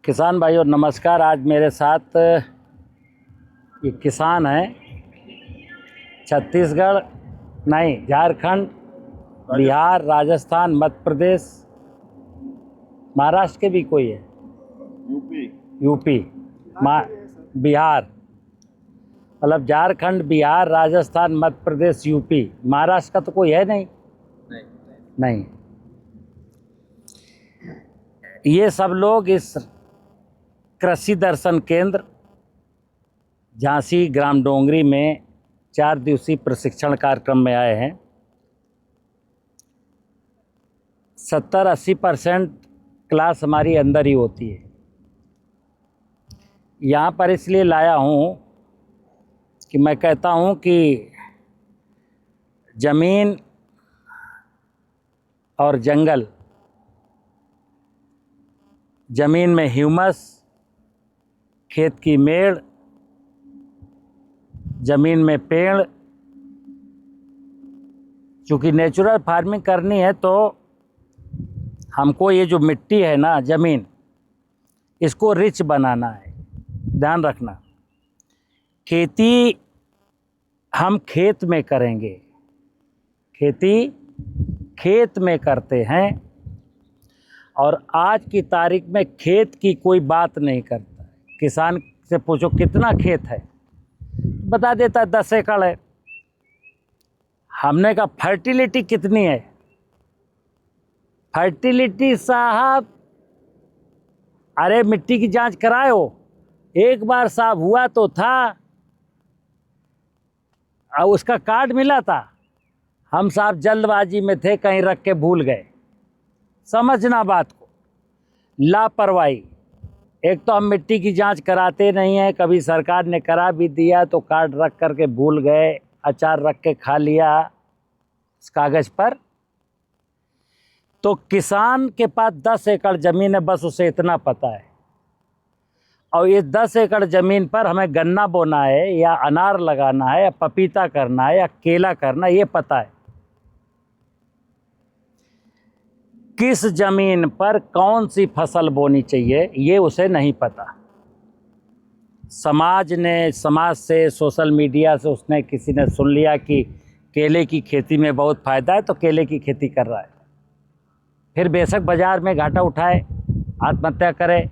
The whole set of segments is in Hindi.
किसान भाइयों नमस्कार। आज मेरे साथ ये किसान हैं छत्तीसगढ़ नहीं झारखंड, बिहार, राजस्थान, मध्य प्रदेश, महाराष्ट्र के भी कोई है, यूपी, बिहार, मतलब झारखंड, बिहार, राजस्थान, मध्य प्रदेश, यूपी, महाराष्ट्र का तो कोई है नहीं। नहीं। ये सब लोग इस कृषि दर्शन केंद्र झांसी ग्राम डोंगरी में 4 दिवसीय प्रशिक्षण कार्यक्रम में आए हैं। 70-80% क्लास हमारी अंदर ही होती है। यहाँ पर इसलिए लाया हूँ कि मैं कहता हूँ कि ज़मीन और जंगल, ज़मीन में ह्यूमस, खेत की मेड़, ज़मीन में पेड़, चूँकि नेचुरल फार्मिंग करनी है तो हमको ये जो मिट्टी है ना, ज़मीन, इसको रिच बनाना है। ध्यान रखना, खेती हम खेत में करेंगे, खेती खेत में करते हैं और आज की तारीख में खेत की कोई बात नहीं करता। किसान से पूछो कितना खेत है, बता देता है 10 एकड़ है। हमने कहा फर्टिलिटी कितनी है? फर्टिलिटी साहब, अरे मिट्टी की जांच कराए हो? एक बार साहब हुआ तो था और उसका कार्ड मिला था। हम साहब जल्दबाजी में थे, कहीं रख के भूल गए। समझना बात को, लापरवाही। एक तो हम मिट्टी की जांच कराते नहीं हैं, कभी सरकार ने करा भी दिया तो कार्ड रख कर के भूल गए, अचार रख के खा लिया इस कागज़ पर। तो किसान के पास 10 एकड़ ज़मीन है, बस उसे इतना पता है। और ये 10 एकड़ ज़मीन पर हमें गन्ना बोना है या अनार लगाना है या पपीता करना है या केला करना है, ये पता है। किस ज़मीन पर कौन सी फसल बोनी चाहिए ये उसे नहीं पता। समाज से, सोशल मीडिया से उसने किसी ने सुन लिया कि केले की खेती में बहुत फ़ायदा है तो केले की खेती कर रहा है। फिर बेशक बाज़ार में घाटा उठाए, आत्महत्या करे।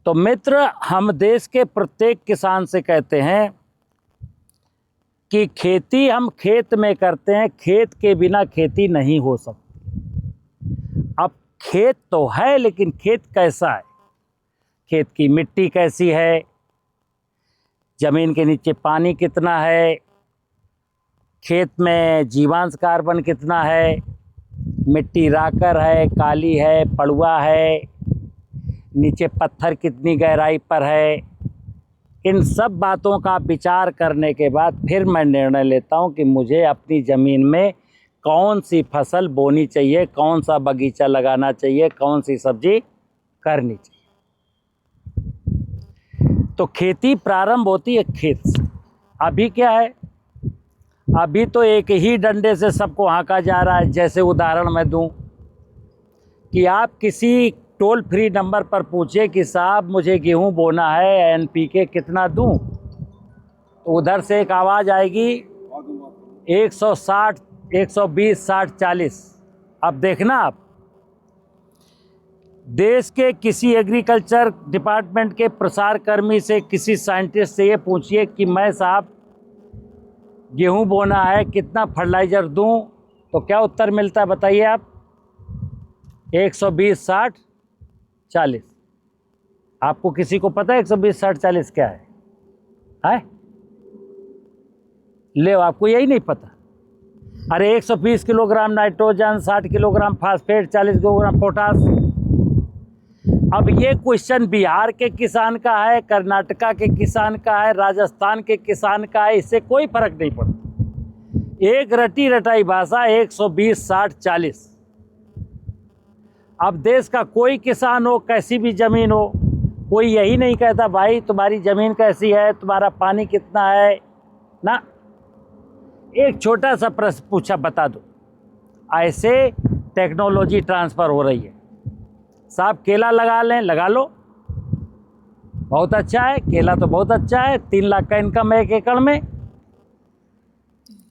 तो मित्र, हम देश के प्रत्येक किसान से कहते हैं कि खेती हम खेत में करते हैं, खेत के बिना खेती नहीं हो सकती। अब खेत तो है, लेकिन खेत कैसा है? खेत की मिट्टी कैसी है, ज़मीन के नीचे पानी कितना है, खेत में जीवांश कार्बन कितना है, मिट्टी राकर है, काली है, पड़ुआ है, नीचे पत्थर कितनी गहराई पर है। इन सब बातों का विचार करने के बाद फिर मैं निर्णय लेता हूं कि मुझे अपनी ज़मीन में कौन सी फसल बोनी चाहिए, कौन सा बगीचा लगाना चाहिए, कौन सी सब्जी करनी चाहिए। तो खेती प्रारंभ होती है खेत से। अभी क्या है, अभी तो एक ही डंडे से सबको हाँका जा रहा है। जैसे उदाहरण मैं दूं कि आप किसी टोल फ्री नंबर पर पूछे कि साहब मुझे गेहूं बोना है, एनपीके कितना दूं, तो उधर से एक आवाज़ आएगी 160, 120, 60, 40। अब देखना, आप देश के किसी एग्रीकल्चर डिपार्टमेंट के प्रसार कर्मी से, किसी साइंटिस्ट से ये पूछिए कि मैं साहब गेहूं बोना है, कितना फर्टिलाइज़र दूं, तो क्या उत्तर मिलता है बताइए आप? 120, 60, 40। आपको किसी को पता है 120, 60, 40 क्या है? ले, आपको यही नहीं पता? अरे 120 kilogram nitrogen, 60 kilogram phosphate, 40 kilogram potash. अब ये क्वेश्चन बिहार के किसान का है, कर्नाटका के किसान का है, राजस्थान के किसान का है, इससे कोई फर्क नहीं पड़ता। एक रटी रटाई भाषा 120, 60, 40। अब देश का कोई किसान हो, कैसी भी ज़मीन हो, कोई यही नहीं कहता भाई तुम्हारी ज़मीन कैसी है, तुम्हारा पानी कितना है ना। एक छोटा सा प्रश्न पूछा, बता दो। ऐसे टेक्नोलॉजी ट्रांसफ़र हो रही है। साहब केला लगा लें, लगा लो, बहुत अच्छा है, केला तो बहुत अच्छा है, 3 लाख का इनकम है 1 एकड़ में।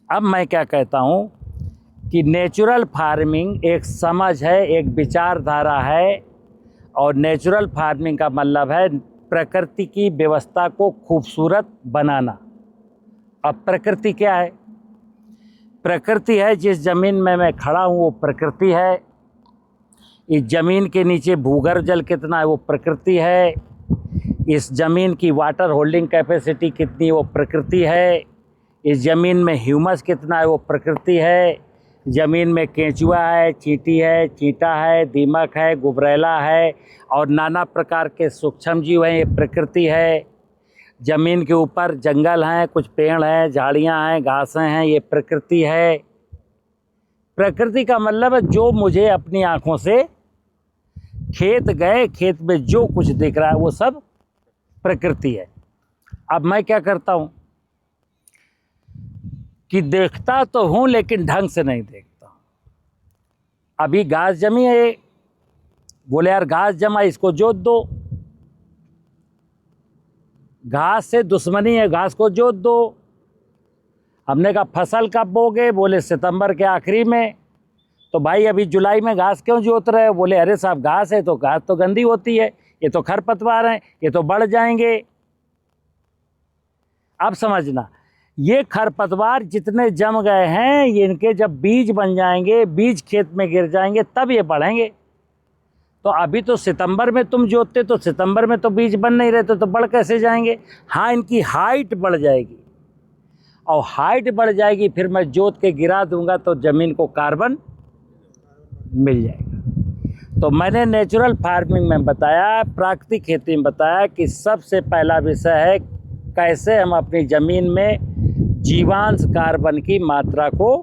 अब मैं क्या कहता हूँ कि नेचुरल फार्मिंग एक समझ है, एक विचारधारा है, और नेचुरल फार्मिंग का मतलब है प्रकृति की व्यवस्था को खूबसूरत बनाना। अब प्रकृति क्या है? प्रकृति है जिस ज़मीन में मैं खड़ा हूँ वो प्रकृति है, इस ज़मीन के नीचे भूगर्भ जल कितना है वो प्रकृति है, इस ज़मीन की वाटर होल्डिंग कैपेसिटी कितनी वो प्रकृति है, इस ज़मीन में ह्यूमस कितना है वो प्रकृति है, ज़मीन में केंचुआ है, चींटी है, चींटा है, दीमक है, गुबरैला है और नाना प्रकार के सूक्ष्म जीव हैं, ये प्रकृति है। ज़मीन के ऊपर जंगल हैं, कुछ पेड़ हैं, झाड़ियाँ हैं, घासें हैं, ये प्रकृति है। प्रकृति का मतलब है जो मुझे अपनी आँखों से, खेत गए, खेत में जो कुछ दिख रहा है वो सब प्रकृति है। अब मैं क्या करता हूँ कि देखता तो हूँ लेकिन ढंग से नहीं देखता हूँ। अभी घास जमी है, बोले यार घास जमा, इसको जोत दो, घास से दुश्मनी है, घास को जोत दो। हमने कहा फसल कब बोगे? बोले सितंबर के आखिरी में। तो भाई अभी जुलाई में घास क्यों जोत रहे हो? बोले अरे साहब घास है तो घास तो गंदी होती है, ये तो खरपतवार हैं, ये तो बढ़ जाएंगे। अब समझना, ये खरपतवार जितने जम गए हैं, ये इनके जब बीज बन जाएंगे, बीज खेत में गिर जाएंगे, तब ये बढ़ेंगे। तो अभी तो सितंबर में तुम जोतते तो सितंबर में तो बीज बन नहीं रहे तो बढ़ कैसे जाएंगे? हाँ, इनकी हाइट बढ़ जाएगी, और हाइट बढ़ जाएगी, फिर मैं जोत के गिरा दूंगा तो ज़मीन को कार्बन मिल जाएगा। तो मैंने नेचुरल फार्मिंग में बताया, प्राकृतिक खेती में बताया कि सबसे पहला विषय है कैसे हम अपनी ज़मीन में जीवांश कार्बन की मात्रा को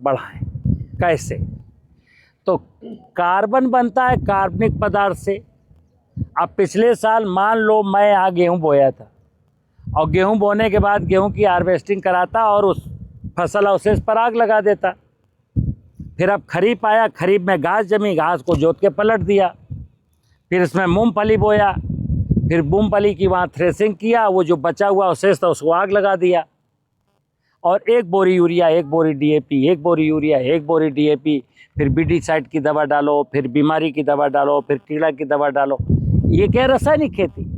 बढ़ाएं। कैसे? तो कार्बन बनता है कार्बनिक पदार्थ से। अब पिछले साल मान लो मैं यहाँ गेहूँ बोया था, और गेहूँ बोने के बाद गेहूँ की हार्वेस्टिंग कराता और उस फसल अवशेष पर आग लगा देता। फिर अब खरीफ आया, खरीफ में घास जमी, घास को जोत के पलट दिया। फिर इसमें मूंगफली बोया, फिर मूंगफली की वहाँ थ्रेसिंग किया, वो जो बचा हुआ अवशेष था उसको आग लगा दिया। और 1 बोरी यूरिया, 1 बोरी डीएपी, 1 बोरी यूरिया, 1 बोरी डीएपी, फिर बीटीसाइड की दवा डालो, फिर बीमारी की दवा डालो, फिर कीड़ा की दवा डालो। ये क्या रासायनिक खेती?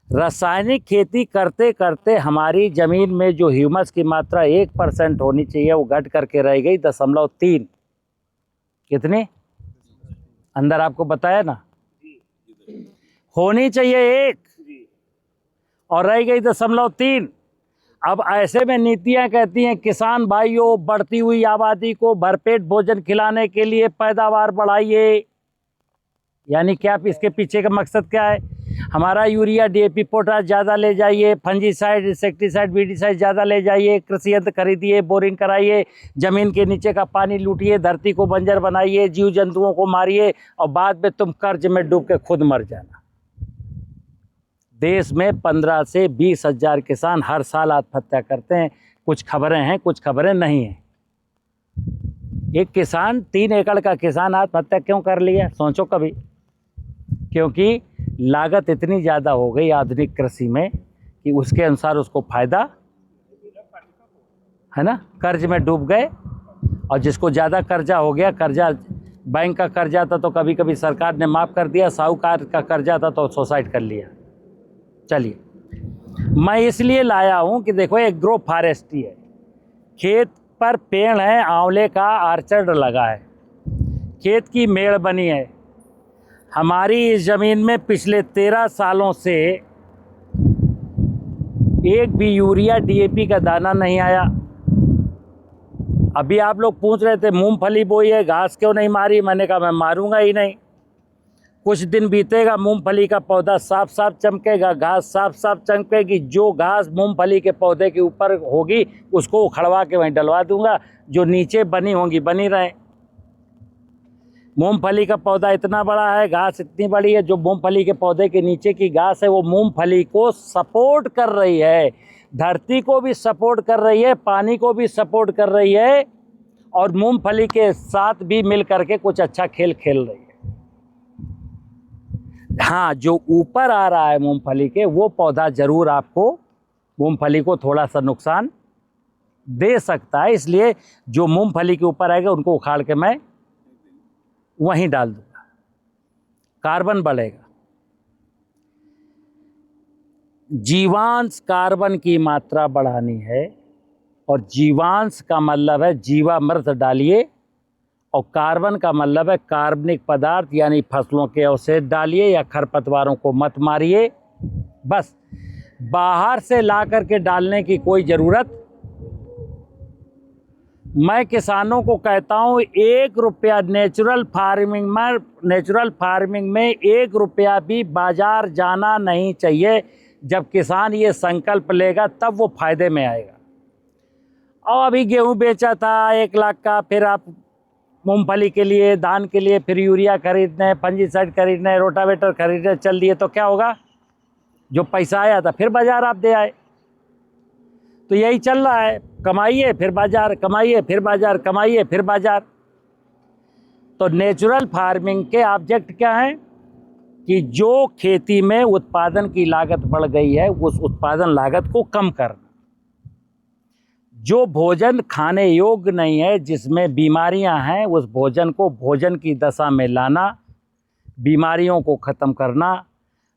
रासायनिक खेती करते करते हमारी ज़मीन में जो ह्यूमस की मात्रा 1% होनी चाहिए वो घट करके रह गई 0.3। कितनी? अंदर आपको बताया ना, होनी चाहिए 1 और रह गई 0.3। अब ऐसे में नीतियां कहती हैं किसान भाइयों, बढ़ती हुई आबादी को भरपेट भोजन खिलाने के लिए पैदावार बढ़ाइए। यानी क्या? इसके पीछे का मकसद क्या है? हमारा यूरिया, डीएपी, पोटास ज़्यादा ले जाइए, फंजीसाइड, इंसेक्टिसाइड, वीडिसाइड ज़्यादा ले जाइए, कृषि यंत्र खरीदिए, बोरिंग कराइए, ज़मीन के नीचे का पानी लूटिए, धरती को बंजर बनाइए, जीव जंतुओं को मारिए, और बाद में तुम कर्ज में डूब के खुद मर जाना। देश में 15 से 20 हज़ार किसान हर साल आत्महत्या करते हैं। कुछ खबरें हैं, कुछ खबरें नहीं हैं। एक किसान, 3 एकड़ का किसान आत्महत्या क्यों कर लिया? सोचो कभी। क्योंकि लागत इतनी ज़्यादा हो गई आधुनिक कृषि में कि उसके अनुसार उसको फ़ायदा है ना, कर्ज में डूब गए। और जिसको ज़्यादा कर्जा हो गया, कर्जा बैंक का कर्जा था तो कभी कभी सरकार ने माफ़ कर दिया, साहूकार का कर्जा था तो सुसाइड कर लिया। चलिए, मैं इसलिए लाया हूँ कि देखो एग्रो फॉरेस्ट्री है, खेत पर पेड़ है, आंवले का आर्चर्ड लगा है, खेत की मेड़ बनी है। हमारी इस ज़मीन में पिछले 13 सालों से एक भी यूरिया, डीएपी का दाना नहीं आया। अभी आप लोग पूछ रहे थे मूंगफली बोई है, घास क्यों नहीं मारी? मैंने कहा मैं मारूंगा ही नहीं। कुछ दिन बीतेगा, मूंगफली का पौधा साफ साफ चमकेगा, घास साफ साफ चमकेगी। जो घास मूंगफली के पौधे के ऊपर होगी उसको उखड़वा के वहीं डलवा दूंगा, जो नीचे बनी होंगी बनी रहे। मूंगफली का पौधा इतना बड़ा है, घास इतनी बड़ी है, जो मूंगफली के पौधे के नीचे की घास है वो मूंगफली को सपोर्ट कर रही है, धरती को भी सपोर्ट कर रही है, पानी को भी सपोर्ट कर रही है, और मूंगफली के साथ भी मिल करके कुछ अच्छा खेल खेल रही है। हाँ, जो ऊपर आ रहा है मूंगफली के, वो पौधा ज़रूर आपको मूंगफली को थोड़ा सा नुकसान दे सकता है। इसलिए जो मूंगफली के ऊपर आएगा उनको उखाड़ के मैं वहीं डाल दूंगा, कार्बन बढ़ेगा। जीवांश कार्बन की मात्रा बढ़ानी है, और जीवांश का मतलब है जीवामृत डालिए, और कार्बन का मतलब है कार्बनिक पदार्थ यानी फसलों के अवशेष डालिए या खरपतवारों को मत मारिए। बस बाहर से ला करके डालने की कोई ज़रूरत। मैं किसानों को कहता हूँ 1 रुपया नेचुरल फार्मिंग में 1 रुपया भी बाजार जाना नहीं चाहिए। जब किसान ये संकल्प लेगा तब वो फायदे में आएगा। और अभी गेहूं बेचा था 1 लाख का, फिर आप मूंगफली के लिए, धान के लिए फिर यूरिया खरीदने, फंजीसाइड खरीदने, रोटावेटर खरीदने चल दिए, तो क्या होगा? जो पैसा आया था फिर बाजार आप दे आए। तो यही चल रहा है, कमाइए फिर बाजार, कमाइए फिर बाजार, कमाइए फिर बाजार। तो नेचुरल फार्मिंग के ऑब्जेक्ट क्या हैं कि जो खेती में उत्पादन की लागत बढ़ गई है उस उत्पादन लागत को कम करना, जो भोजन खाने योग्य नहीं है, जिसमें बीमारियां हैं, उस भोजन को भोजन की दशा में लाना, बीमारियों को ख़त्म करना,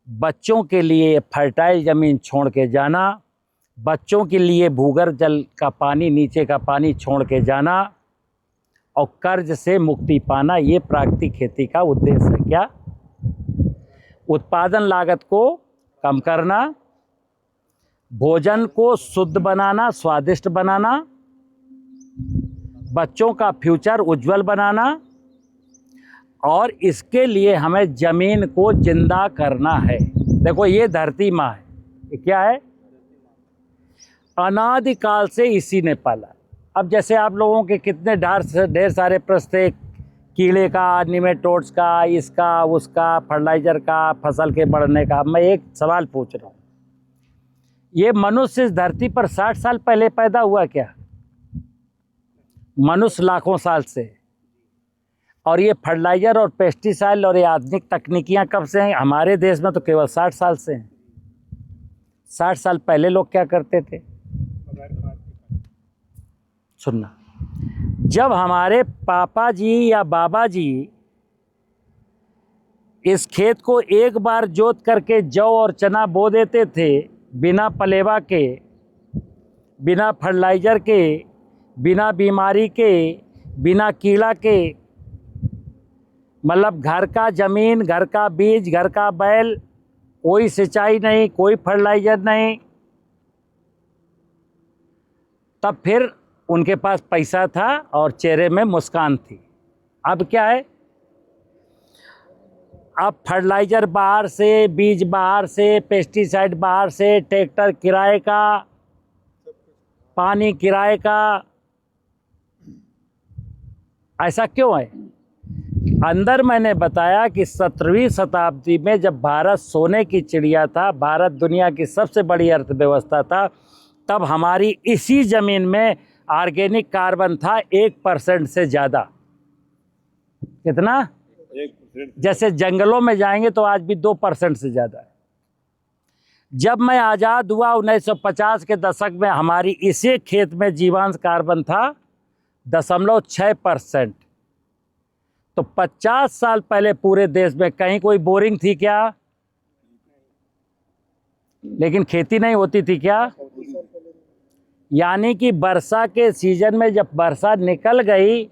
बच्चों के लिए फर्टाइल ज़मीन छोड़ के जाना, बच्चों के लिए भूगर्भ जल का पानी, नीचे का पानी छोड़ के जाना, और कर्ज से मुक्ति पाना। ये प्राकृतिक खेती का उद्देश्य है। क्या? उत्पादन लागत को कम करना, भोजन को शुद्ध बनाना, स्वादिष्ट बनाना, बच्चों का फ्यूचर उज्जवल बनाना, और इसके लिए हमें ज़मीन को जिंदा करना है। देखो, ये धरती माँ है, ये क्या है? अनादिकाल से इसी ने पाला। अब जैसे आप लोगों के कितने ढेर सारे प्रश्न थे, कीड़े का, निमेटोड्स का, इसका उसका, फर्टिलाइज़र का, फसल के बढ़ने का। मैं एक सवाल पूछ रहा हूँ, ये मनुष्य इस धरती पर 60 साल पहले पैदा हुआ क्या? मनुष्य लाखों साल से। और ये फर्टिलाइज़र और पेस्टिसाइड और ये आधुनिक तकनीकियाँ कब से हैं? हमारे देश में तो केवल 60 साल से हैं। 60 साल पहले लोग क्या करते थे? सुनना, जब हमारे पापा जी या बाबा जी इस खेत को एक बार जोत करके जौ और चना बो देते थे, बिना पलेवा के, बिना फर्टिलाइज़र के, बिना बीमारी के, बिना कीड़ा के, मतलब घर का ज़मीन, घर का बीज, घर का बैल, कोई सिंचाई नहीं, कोई फर्टिलाइज़र नहीं, तब फिर उनके पास पैसा था और चेहरे में मुस्कान थी। अब क्या है? अब फर्टिलाइज़र बाहर से, बीज बाहर से, पेस्टिसाइड बाहर से, ट्रैक्टर किराए का, पानी किराए का। ऐसा क्यों है? अंदर मैंने बताया कि 17वीं शताब्दी में जब भारत सोने की चिड़िया था, भारत दुनिया की सबसे बड़ी अर्थव्यवस्था था, तब हमारी इसी ज़मीन में ऑर्गेनिक कार्बन था 1% से ज़्यादा। कितना? 1%। जैसे जंगलों में जाएंगे तो आज भी 2% से ज़्यादा है। जब मैं आज़ाद हुआ 1950 के दशक में, हमारी इसी खेत में जीवांश कार्बन था 0.6%। तो 50 साल पहले पूरे देश में कहीं कोई बोरिंग थी क्या? लेकिन खेती नहीं होती थी क्या? यानी कि वर्षा के सीजन में जब वर्षा निकल गई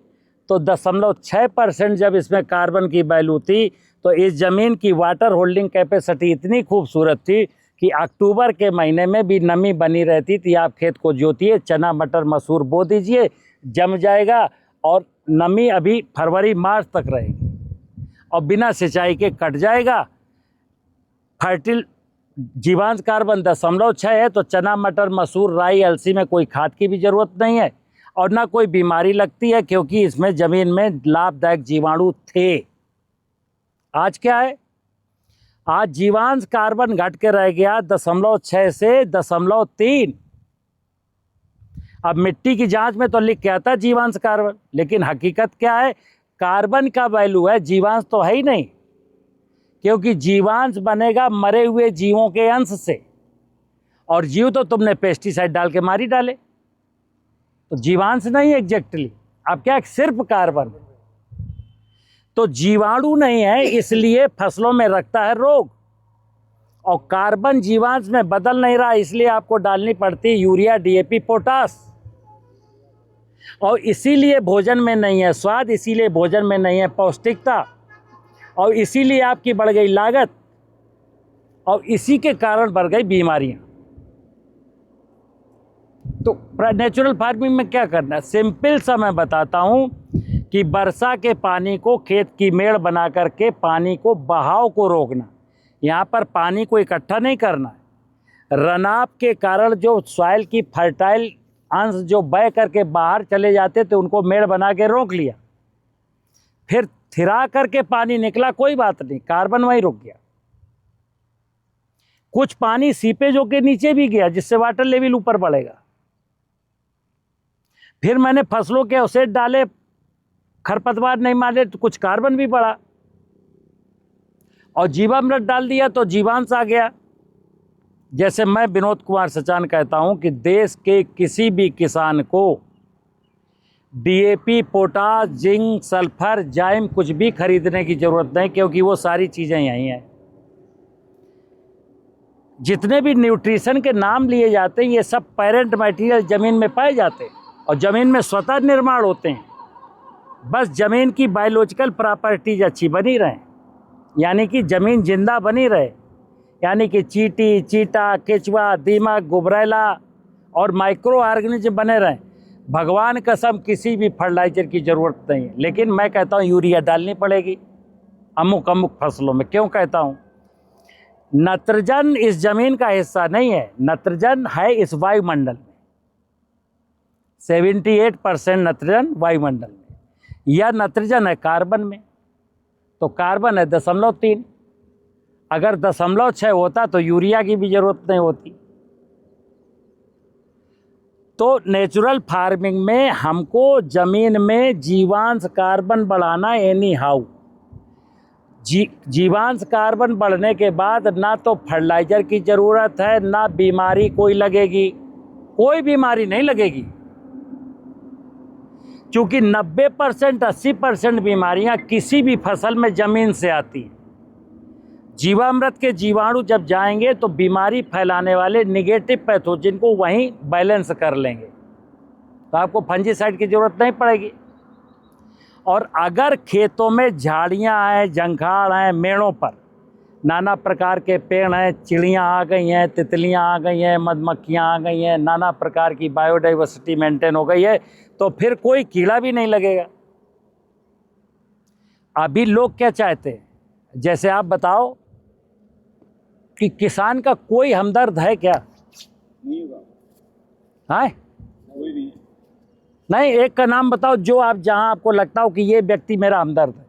तो 0.6% जब इसमें कार्बन की वैल्यू थी, तो इस ज़मीन की वाटर होल्डिंग कैपेसिटी इतनी खूबसूरत थी कि अक्टूबर के महीने में भी नमी बनी रहती थी। आप खेत को जोतिए, चना मटर मसूर बो दीजिए, जम जाएगा, और नमी अभी फरवरी मार्च तक रहेगी, और बिना सिंचाई के कट जाएगा। फर्टिल जीवांश कार्बन 0.6 है, तो चना मटर मसूर राई अलसी में कोई खाद की भी ज़रूरत नहीं है, और ना कोई बीमारी लगती है, क्योंकि इसमें ज़मीन में लाभदायक जीवाणु थे। आज क्या है? आज जीवांश कार्बन घट के रह गया 0.6 से 0.3। अब मिट्टी की जांच में तो लिख के आता जीवांश कार्बन, लेकिन हकीकत क्या है? कार्बन का वैल्यू है, जीवांश तो है ही नहीं। क्योंकि जीवांश बनेगा मरे हुए जीवों के अंश से, और जीव तो तुमने पेस्टिसाइड डाल के मारी डाले, तो जीवांश नहीं एग्जैक्टली, अब क्या सिर्फ कार्बन। तो जीवाणु नहीं है, इसलिए फसलों में रखता है रोग, और कार्बन जीवांश में बदल नहीं रहा, इसलिए आपको डालनी पड़ती है यूरिया, डीएपी, पोटास। और इसीलिए भोजन में नहीं है स्वाद, इसीलिए भोजन में नहीं है पौष्टिकता, और इसीलिए आपकी बढ़ गई लागत, और इसी के कारण बढ़ गई बीमारियां। तो नेचुरल फार्मिंग में क्या करना है, सिंपल सा मैं बताता हूं कि वर्षा के पानी को खेत की मेड़ बना करके पानी को बहाव को रोकना, यहाँ पर पानी को इकट्ठा नहीं करना है। रनाप के कारण जो सॉइल की फर्टाइल अंश जो बह करके बाहर चले जाते थे उनको मेड़ बना के रोक लिया, फिर थिरा करके पानी निकला, कोई बात नहीं, कार्बन वहीं रुक गया। कुछ पानी सीपेजों के नीचे भी गया जिससे वाटर लेवल ऊपर बढ़ेगा। फिर मैंने फसलों के अवशेष डाले, खरपतवार नहीं मारे तो कुछ कार्बन भी बढ़ा, और जीवामृत डाल दिया तो जीवांश आ गया। जैसे मैं विनोद कुमार सचान कहता हूं कि देश के किसी भी किसान को डीएपी, पोटास, जिंक, सल्फर, जाइम कुछ भी खरीदने की जरूरत नहीं, क्योंकि वो सारी चीज़ें यहीं हैं। जितने भी न्यूट्रिशन के नाम लिए जाते हैं ये सब पेरेंट मटेरियल ज़मीन में पाए जाते हैं, और ज़मीन में स्वतः निर्माण होते हैं। बस ज़मीन की बायोलॉजिकल प्रॉपर्टीज अच्छी बनी रहें, यानी कि ज़मीन जिंदा बनी रहे, यानी कि चींटी, चीटा, केचुआ, दीमक, गुबरैला और माइक्रो ऑर्गेनिज्म बने रहें। भगवान कसम किसी भी फर्टिलाइजर की ज़रूरत नहीं है, लेकिन मैं कहता हूँ यूरिया डालनी पड़ेगी अमुक अमुक फसलों में। क्यों कहता हूँ, नत्रजन इस ज़मीन का हिस्सा नहीं है, नत्रजन है इस वायुमंडल में। 78% नत्रजन वायुमंडल में, यह नत्रजन है कार्बन में, तो कार्बन है 0.3। अगर 0.6 होता तो यूरिया की भी जरूरत नहीं होती। तो नेचुरल फार्मिंग में हमको जमीन में जीवांश कार्बन बढ़ाना एनी हाउ। जीवांश कार्बन बढ़ने के बाद ना तो फर्टिलाइजर की ज़रूरत है, ना बीमारी कोई लगेगी, कोई बीमारी नहीं लगेगी, क्योंकि 90% 80% बीमारियां किसी भी फसल में ज़मीन से आती हैं। जीवामृत के जीवाणु जब जाएंगे तो बीमारी फैलाने वाले नेगेटिव पैथोजन को वहीं बैलेंस कर लेंगे, तो आपको फंजीसाइड की ज़रूरत नहीं पड़ेगी। और अगर खेतों में झाड़ियां हैं, जंखाड़ हैं, मेड़ों पर नाना प्रकार के पेड़ हैं, चिड़ियां आ गई हैं, तितलियां आ गई हैं, मधुमक्खियां आ गई हैं, नाना प्रकार की बायोडाइवर्सिटी मेंटेन हो गई है, तो फिर कोई कीड़ा भी नहीं लगेगा। अभी लोग क्या चाहते हैं, जैसे आप बताओ कि किसान का कोई हमदर्द है क्या? नहीं होगा, है कोई नहीं। नहीं, एक का नाम बताओ जो आप, जहां आपको लगता हो कि ये व्यक्ति मेरा हमदर्द है।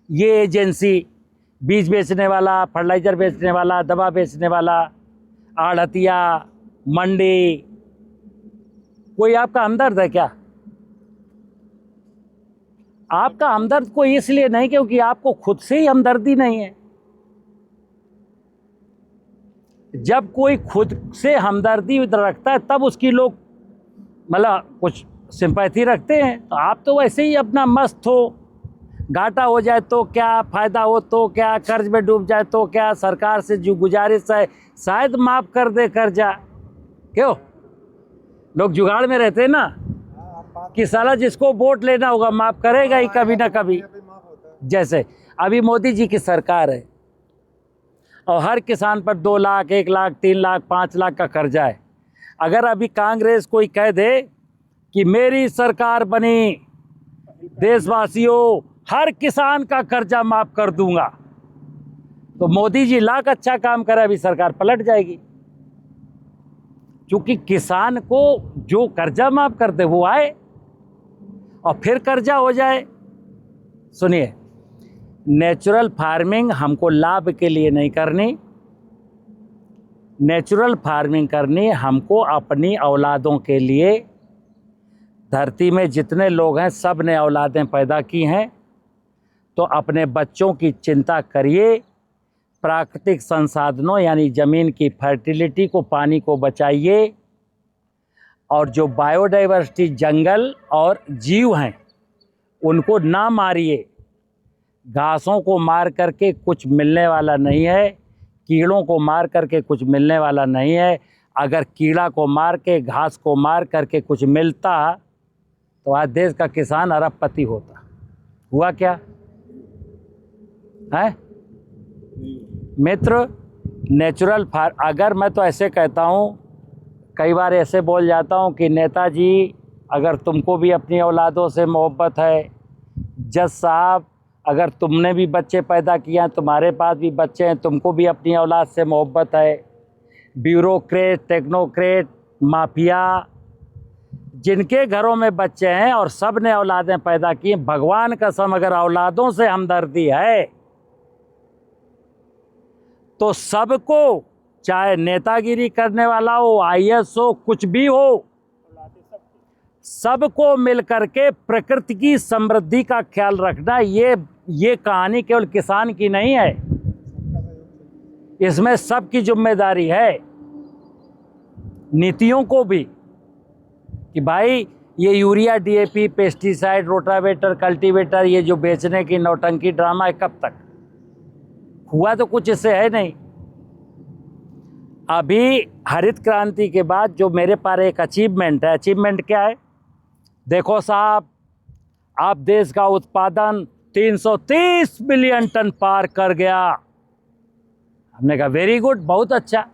ये एजेंसी, बीज बेचने वाला, फर्टिलाइजर बेचने वाला, दवा बेचने वाला, आढ़तिया, मंडी, कोई आपका हमदर्द है क्या? आपका हमदर्द कोई इसलिए नहीं क्योंकि आपको खुद से ही हमदर्दी नहीं है। जब कोई खुद से हमदर्दी रखता है तब उसकी लोग मतलब कुछ सिंपैथी रखते हैं। तो आप तो वैसे ही अपना मस्त हो, घाटा हो जाए तो क्या, फ़ायदा हो तो क्या, कर्ज में डूब जाए तो क्या, सरकार से जो गुजारिश है शायद माफ़ कर दे कर्जा। क्यों लोग जुगाड़ में रहते हैं ना कि साला जिसको वोट लेना होगा माफ़ करेगा ही कभी ना कभी। जैसे अभी मोदी जी की सरकार है और हर किसान पर 2 लाख, 1 लाख, 3 लाख, 5 लाख का कर्जा है। अगर अभी कांग्रेस कोई कह दे कि मेरी सरकार बनी, देशवासियों हर किसान का कर्जा माफ़ कर दूंगा, तो मोदी जी लाख अच्छा काम करे, अभी सरकार पलट जाएगी। क्योंकि किसान को जो कर्जा माफ़ कर दे वो आए और फिर कर्जा हो जाए। सुनिए, नेचुरल फार्मिंग हमको लाभ के लिए नहीं करनी, नेचुरल फार्मिंग करनी हमको अपनी औलादों के लिए। धरती में जितने लोग हैं सब ने औलादें पैदा की हैं, तो अपने बच्चों की चिंता करिए, प्राकृतिक संसाधनों यानी ज़मीन की फर्टिलिटी को, पानी को बचाइए, और जो बायोडाइवर्सिटी जंगल और जीव हैं उनको ना मारिए। घासों को मार करके कुछ मिलने वाला नहीं है, कीड़ों को मार करके कुछ मिलने वाला नहीं है। अगर कीड़ा को मार के, घास को मार करके कुछ मिलता तो आज देश का किसान अरबपति होता। हुआ क्या है मित्र? नेचुरल अगर मैं तो ऐसे कहता हूँ, कई बार ऐसे बोल जाता हूँ कि नेताजी अगर तुमको भी अपनी औलादों से मोहब्बत है, जज साहब अगर तुमने भी बच्चे पैदा किए हैं, तुम्हारे पास भी बच्चे हैं, तुमको भी अपनी औलाद से मोहब्बत है, ब्यूरोक्रेट, टेक्नोक्रेट, माफिया, जिनके घरों में बच्चे हैं और सब ने औलादें पैदा की, भगवान कसम अगर औलादों से हमदर्दी है तो सबको, चाहे नेतागिरी करने वाला हो, आईएएस हो, कुछ भी हो, सबको मिलकर के प्रकृति की समृद्धि का ख्याल रखना। ये कहानी केवल किसान की नहीं है, इसमें सबकी जिम्मेदारी है, नीतियों को भी, कि भाई ये urea, DAP, pesticide, rotavator, cultivator, ये जो बेचने की नौटंकी ड्रामा है, कब तक? हुआ तो कुछ इससे है नहीं। अभी हरित क्रांति के बाद जो मेरे पास एक अचीवमेंट है, अचीवमेंट क्या है? देखो साहब, आप देश का उत्पादन 330 बिलियन टन पार कर गया। हमने कहा वेरी गुड, बहुत अच्छा।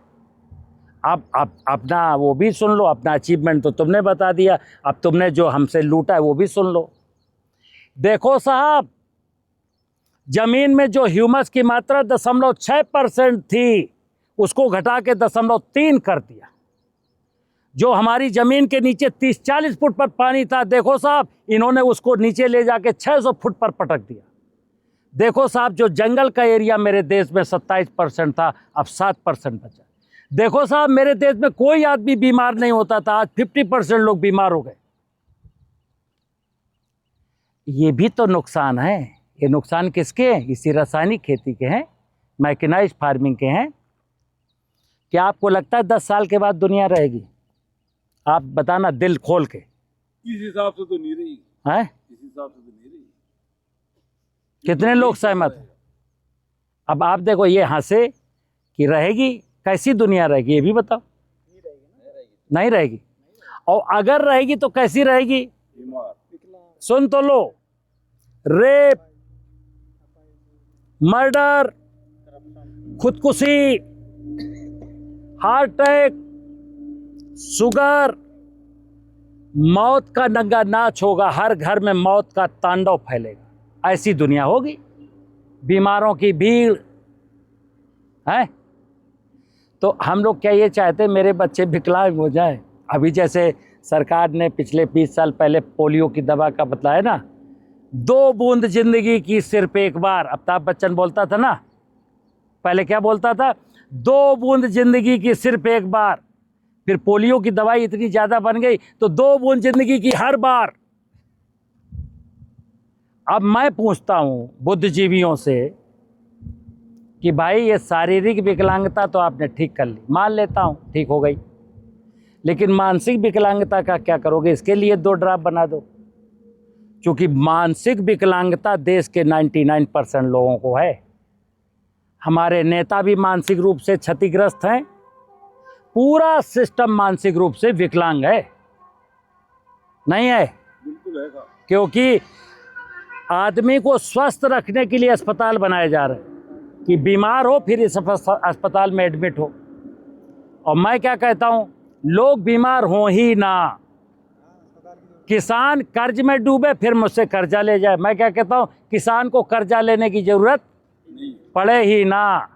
अब अपना वो भी सुन लो, अपना अचीवमेंट तो तुमने बता दिया, अब तुमने जो हमसे लूटा है वो भी सुन लो। देखो साहब, जमीन में जो ह्यूमस की मात्रा 0.6% थी, उसको घटा के 0.3 कर दिया। जो हमारी ज़मीन के नीचे 30-40 फुट पर पानी था, देखो साहब इन्होंने उसको नीचे ले जाके 600 फुट पर पटक दिया। देखो साहब, जो जंगल का एरिया मेरे देश में 27% था, अब 7% बचा। देखो साहब, मेरे देश में कोई आदमी बीमार नहीं होता था, आज 50% लोग बीमार हो गए। ये भी तो नुकसान है। ये नुकसान किसके हैं? इसी रासायनिक खेती के हैं, मैकेनाइज्ड फार्मिंग के हैं। क्या आपको लगता है 10 साल के बाद दुनिया रहेगी? आप बताना दिल खोल के। इस हिसाब से तो नहीं रही है, इस हिसाब से तो नहीं रही। कितने लोग सहमत हैं? अब आप देखो, ये हंसे कि रहेगी, कैसी दुनिया रहेगी ये भी बताओ। नहीं रहेगी। और अगर रहेगी तो कैसी रहेगी? सुन तो लो, रेप, मर्डर, खुदकुशी, हार्ट अटैक, शुगर, मौत का नंगा नाच होगा। हर घर में मौत का तांडव फैलेगा। ऐसी दुनिया होगी, बीमारों की भीड़ है। तो हम लोग क्या ये चाहते मेरे बच्चे विकलांग हो जाए? अभी जैसे सरकार ने पिछले 20 साल पहले पोलियो की दवा का बताया ना, 2 बूंद जिंदगी की सिर्फ एक बार। अमिताभ बच्चन बोलता था ना, पहले क्या बोलता था? 2 बूंद जिंदगी की सिर्फ एक बार। फिर पोलियो की दवाई इतनी ज्यादा बन गई तो 2 बूंद जिंदगी की हर बार। अब मैं पूछता हूं बुद्धिजीवियों से कि भाई ये शारीरिक विकलांगता तो आपने ठीक कर ली, मान लेता हूं ठीक हो गई, लेकिन मानसिक विकलांगता का क्या करोगे? इसके लिए 2 ड्राफ्ट बना दो, क्योंकि मानसिक विकलांगता देश के 99% लोगों को है। हमारे नेता भी मानसिक रूप से क्षतिग्रस्त हैं, पूरा सिस्टम मानसिक रूप से विकलांग है। नहीं है? बिल्कुल है। क्योंकि आदमी को स्वस्थ रखने के लिए अस्पताल बनाए जा रहे हैं कि बीमार हो फिर इस अस्पताल में एडमिट हो। और मैं क्या कहता हूं, लोग बीमार हो ही ना, किसान कर्ज में डूबे फिर मुझसे कर्जा ले जाए। मैं क्या कहता हूं, किसान को कर्जा लेने की जरूरत पड़े ही ना।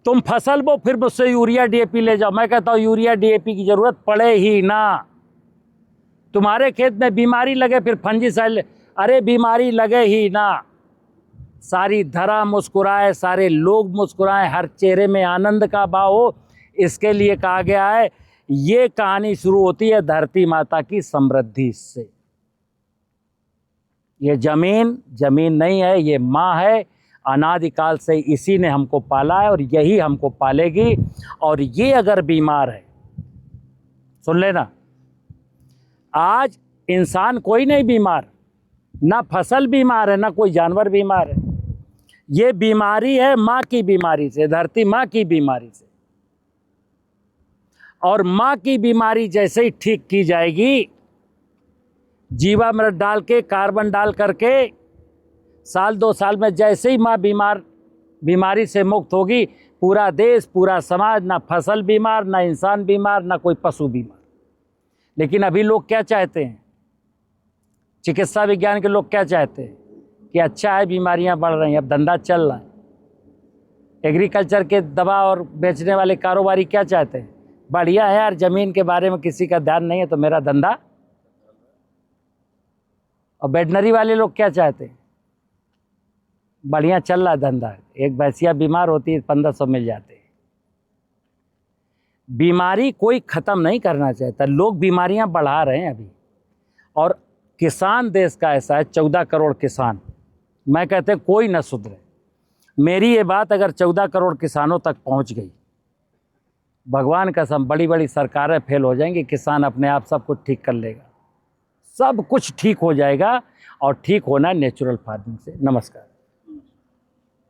तुम फसल बो फिर मुझसे यूरिया डीएपी ले जाओ। मैं कहता हूं यूरिया डीएपी की जरूरत पड़े ही ना। तुम्हारे खेत में बीमारी लगे फिर फंजीसाइड, अरे बीमारी लगे ही ना। सारी धरा मुस्कुराए, सारे लोग मुस्कुराएं, हर चेहरे में आनंद का भाव हो, इसके लिए कहा गया है। ये कहानी शुरू होती है धरती माता की समृद्धि से। ये जमीन नहीं है, ये माँ है। अनादिकाल से इसी ने हमको पाला है और यही हमको पालेगी। और ये अगर बीमार है, सुन लेना, आज इंसान कोई नहीं बीमार, ना फसल बीमार है, ना कोई जानवर बीमार है। ये बीमारी है माँ की बीमारी से, धरती माँ की बीमारी से। और माँ की बीमारी जैसे ही ठीक की जाएगी, जीवामृत डाल के, कार्बन डाल करके, साल 2 साल में जैसे ही माँ बीमारी से मुक्त होगी, पूरा देश, पूरा समाज, ना फसल बीमार, ना इंसान बीमार, ना कोई पशु बीमार। लेकिन अभी लोग क्या चाहते हैं, चिकित्सा विज्ञान के लोग क्या चाहते हैं कि अच्छा है, बीमारियां बढ़ रही हैं, अब धंधा चल रहा है। एग्रीकल्चर के दवा और बेचने वाले कारोबारी क्या चाहते हैं, बढ़िया है यार, ज़मीन के बारे में किसी का ध्यान नहीं है तो मेरा धंधा। और वेटनरी वाले लोग क्या चाहते हैं, बढ़िया चल रहा धंधा, एक भैंसिया बीमार होती है 1500 मिल जाते हैं। बीमारी कोई ख़त्म नहीं करना चाहता, लोग बीमारियां बढ़ा रहे हैं अभी। और किसान देश का ऐसा है, 14 करोड़ किसान, मैं कहते हैं कोई न सुधरे। मेरी ये बात अगर 14 करोड़ किसानों तक पहुंच गई, भगवान कसम बड़ी बड़ी सरकारें फेल हो जाएंगी, किसान अपने आप सब कुछ ठीक कर लेगा, सब कुछ ठीक हो जाएगा। और ठीक होना है नेचुरल फार्मिंग से। नमस्कार।